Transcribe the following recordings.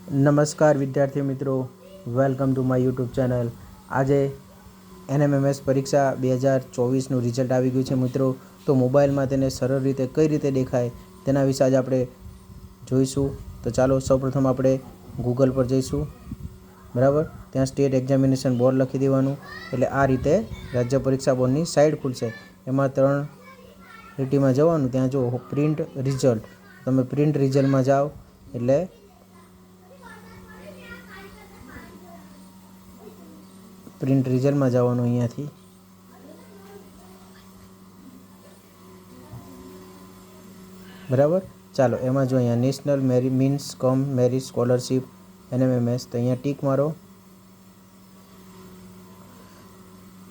નમસ્કાર વિદ્યાર્થી મિત્રો, welcome to my YouTube channel. આજે NMMS પરીક્ષા 2024નું રિઝલ્ટ આવી ગયું છે મિત્રો। તો મોબાઈલમાં તેને સરળ રીતે કઈ રીતે દેખાય તેના વિશે આજે આપણે જોઈશું। તો ચાલો સૌપ્રથમ આપણે ગૂગલ પર જઈશું, બરાબર। ત્યાં સ્ટેટ એક્ઝામિનેશન બોર્ડ લખી દેવાનું, એટલે આ રીતે રાજ્ય પરીક્ષા બોર્ડની સાઇટ ખુલશે। એમાં 3 લીટીમાં જવાનું, ત્યાં જો પ્રિન્ટ રિઝલ્ટ, તમે પ્રિન્ટ રિઝલ્ટમાં જાઓ એટલે પ્રિન્ટ રિઝલ્ટમાં જવાનું અહીંયાથી, બરાબર। ચાલો એમાં જો અહીંયા નેશનલ મીન્સ કમ મેરિટ સ્કોલરશિપ NMMS, તો અહીંયા ટીક મારો।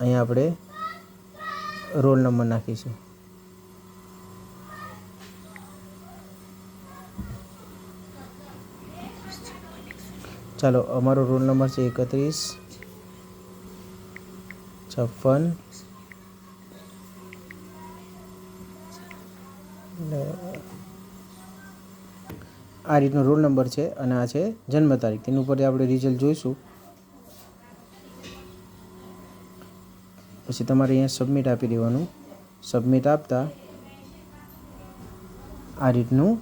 અહીંયા આપણે રોલ નંબર નાખીશું, ચાલો અમારો રોલ નંબર છે 3156। આ રીતનો રોલ નંબર છે અને આ છે જન્મ તારીખ, તેની ઉપર આપણે રિઝલ્ટ જોઈશું। પછી તમારે અહીંયા સબમિટ આપી દેવાનું। સબમિટ આપતા આ રીતનું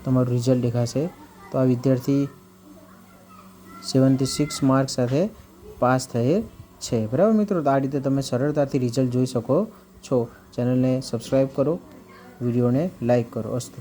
તમારું રિઝલ્ટ દેખાશે। તો આ વિદ્યાર્થી 76 માર્ક સાથે પાસ થયેલ છે, બરાબર મિત્રો। તો આ રીતે તમે સરળતાથી રિઝલ્ટ જોઈ શકો છો। ચેનલને સબસ્ક્રાઈબ કરો, વિડીયોને લાઈક કરો। અસ્તુ।